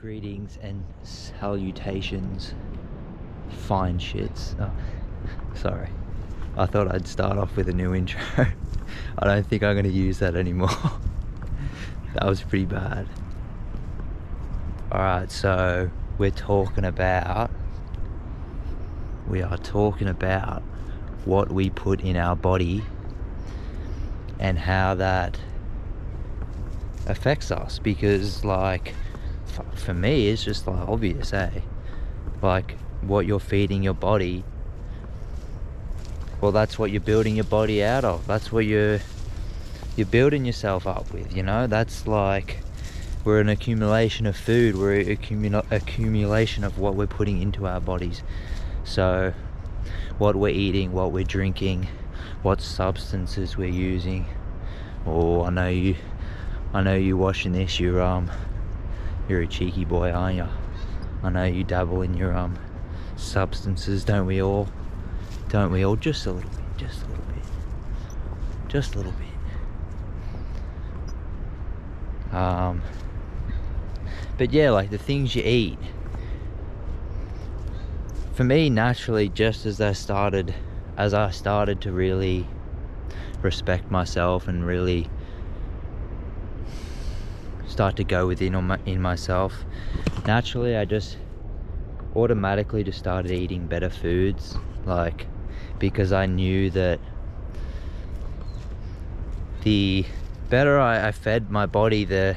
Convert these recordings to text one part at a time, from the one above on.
Greetings and salutations, fine shits. Oh, sorry. I thought I'd start off with a new intro. I don't think I'm going to use that anymore. That was pretty bad. Alright, so we are talking about what we put in our body and how that affects us, because like for me it's just like obvious, like what you're feeding your body, well, that's what you're building your body out of. That's what you're building yourself up with, you know. That's like, we're an accumulation of food, we're an accumulation of what we're putting into our bodies. So what we're eating, what we're drinking, what substances we're using. Oh, I know you watching this, you're a cheeky boy, aren't you? I know you dabble in your substances, don't we all? Just a little bit. But yeah, like the things you eat, for me, naturally, just as I started to really respect myself and really start to go within in myself, naturally I just automatically just started eating better foods, like, because I knew that the better I fed my body, the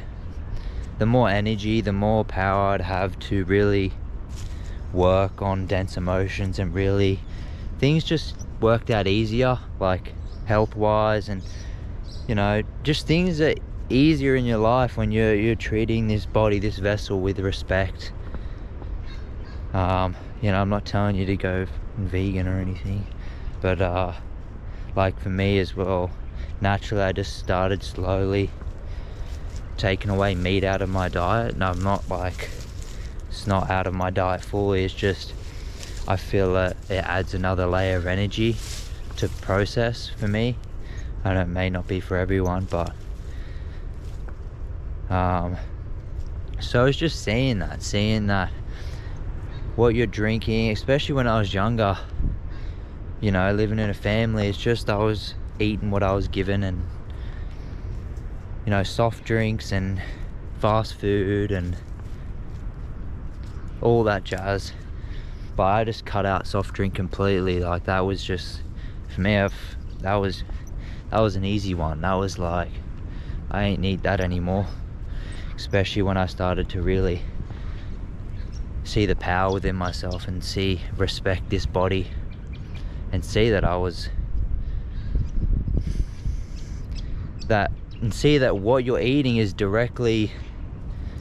more energy, the more power I'd have to really work on dense emotions, and really things just worked out easier, like health wise, and you know, just things that easier in your life when you're treating this body, this vessel, with respect. You know, I'm not telling you to go vegan or anything, but like for me as well, naturally I just started slowly taking away meat out of my diet. And I'm not like, it's not out of my diet fully, it's just I feel that it adds another layer of energy to process for me. I know it may not be for everyone, but so it's just seeing that what you're drinking, especially when I was younger, you know, living in a family, it's just I was eating what I was given, and you know, soft drinks and fast food and all that jazz. But I just cut out soft drink completely. Like that was just, for me, that was an easy one. That was like, I ain't need that anymore. Especially when I started to really see the power within myself and respect this body, and see that what you're eating is directly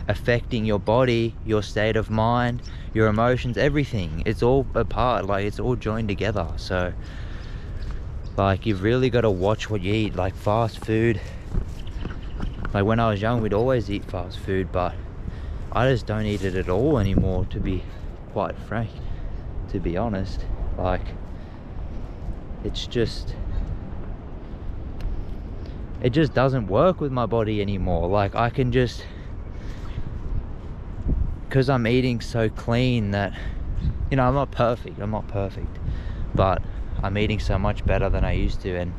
affecting your body, your state of mind, your emotions, everything. It's all a part, like it's all joined together. So like you've really got to watch what you eat. Like fast food, like when I was young we'd always eat fast food, but I just don't eat it at all anymore, to be quite frank, to be honest. Like it just doesn't work with my body anymore. Like I can just, because I'm eating so clean that, you know, I'm not perfect, but I'm eating so much better than I used to. And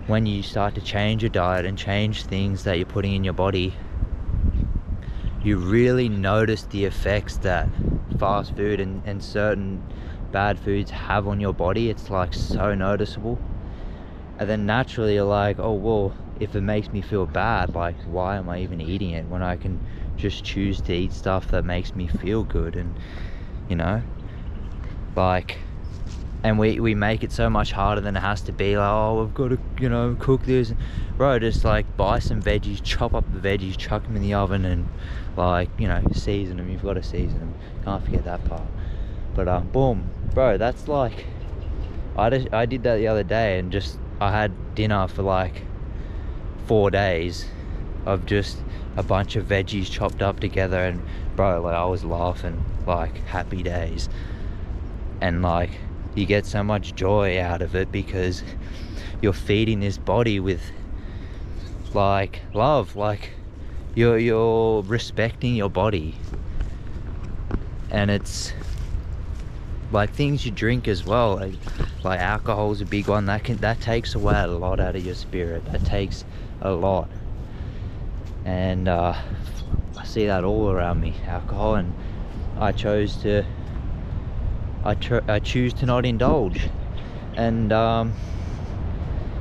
when you start to change your diet and change things that you're putting in your body, you really notice the effects that fast food and certain bad foods have on your body. It's like so noticeable. And then naturally you're like, oh well, if it makes me feel bad, like why am I even eating it when I can just choose to eat stuff that makes me feel good? And you know, like, and we make it so much harder than it has to be. Like, oh, we've got to, you know, cook this. Bro, just like buy some veggies, chop up the veggies, chuck them in the oven, and like, you know, season them. You've got to season them, can't forget that part. But boom, bro, that's like, I did that the other day, and just I had dinner for like 4 days of just a bunch of veggies chopped up together, and bro, like I was laughing, like happy days. And like you get so much joy out of it because you're feeding this body with like love. Like you're respecting your body. And it's like things you drink as well, like alcohol's a big one. That takes away a lot out of your spirit. That takes a lot. And I see that all around me, alcohol, and I choose to not indulge. And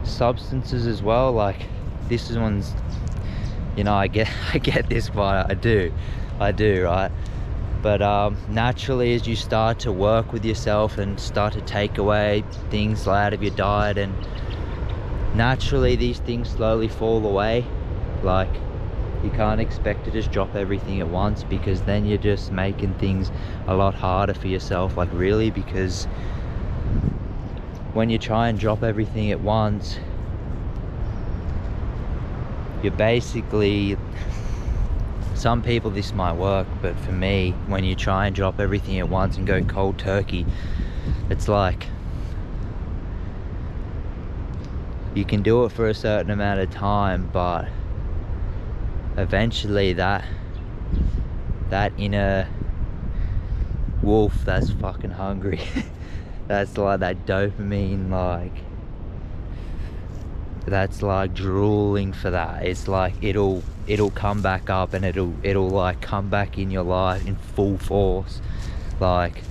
substances as well, like this is one's, you know, I get this part, I do, right? But naturally, as you start to work with yourself and start to take away things out of your diet, and naturally these things slowly fall away. Like, you can't expect to just drop everything at once, because then you're just making things a lot harder for yourself, like really, because when you try and drop everything at once, you're basically, some people this might work, but for me, when you try and drop everything at once and go cold turkey, it's like you can do it for a certain amount of time, but eventually that inner wolf that's fucking hungry that's like that dopamine, like that's like drooling for that. It's like it'll come back up, and it'll like come back in your life in full force, like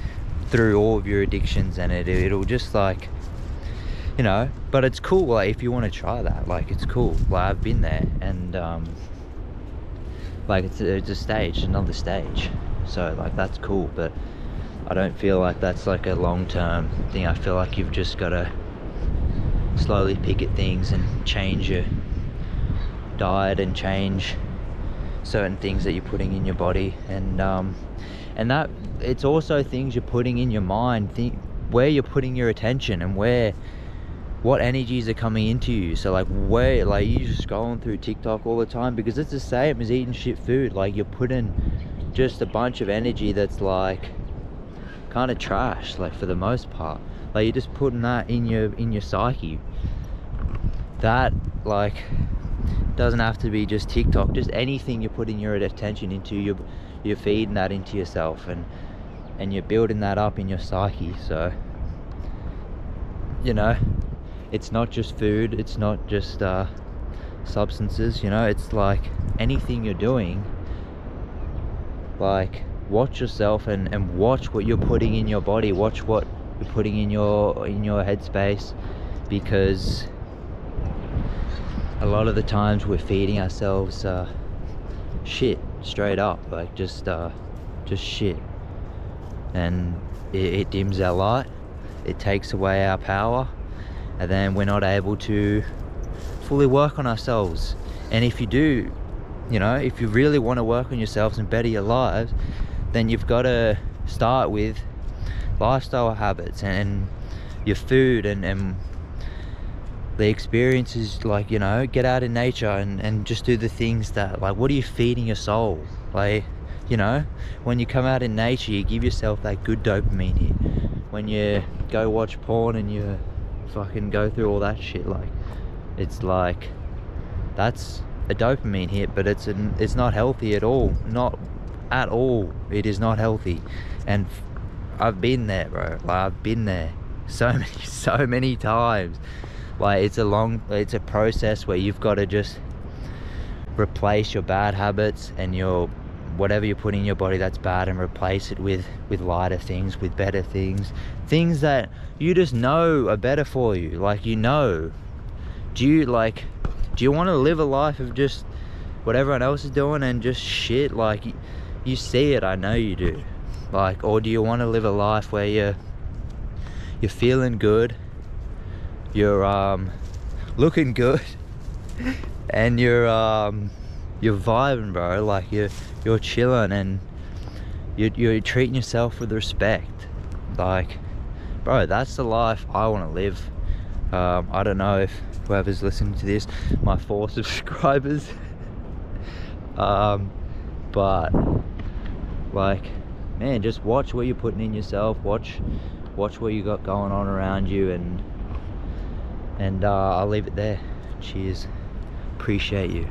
through all of your addictions, and it'll just like, you know. But it's cool, like if you want to try that, like it's cool. Like I've been there, and like it's a stage, another stage, so like that's cool. But I don't feel like that's like a long-term thing. I feel like you've just got to slowly pick at things and change your diet and change certain things that you're putting in your body, and that it's also things you're putting in your mind, where you're putting your attention, and what energies are coming into you. So like where, like you just scrolling through TikTok all the time, because it's the same as eating shit food. Like you're putting just a bunch of energy that's like kind of trash, like for the most part. Like you're just putting that in your psyche. That like doesn't have to be just TikTok, just anything you're putting your attention into, you're feeding that into yourself, and you're building that up in your psyche. So, you know, it's not just food, it's not just substances, you know, it's like anything you're doing, like watch yourself and watch what you're putting in your body, watch what you're putting in your headspace, because a lot of the times we're feeding ourselves shit, straight up, like just shit, and it dims our light, it takes away our power, and then we're not able to fully work on ourselves. And if you do, you know, if you really want to work on yourselves and better your lives, then you've got to start with lifestyle habits and your food and the experiences. Like, you know, get out in nature and just do the things that, like, what are you feeding your soul? Like, you know, when you come out in nature, you give yourself that good dopamine hit. When you go watch porn and you fucking go through all that shit, like, it's like, that's a dopamine hit, but it's not healthy at all. Not at all. It is not healthy. And I've been there, bro. Like, I've been there so many times. Like, it's a process where you've got to just replace your bad habits and whatever you're putting in your body that's bad, and replace it with lighter things, with better things that you just know are better for you. Like, you know, do you want to live a life of just what everyone else is doing and just shit? Like, you see it, I know you do. Like, or do you want to live a life where you're feeling good, you're looking good, and you're vibing, bro? Like, you're chilling, and you're treating yourself with respect. Like, bro, that's the life I want to live. I don't know if whoever's listening to this, my 4 subscribers, but like, man, just watch what you're putting in yourself, watch what you got going on around you, and I'll leave it there. Cheers, appreciate you.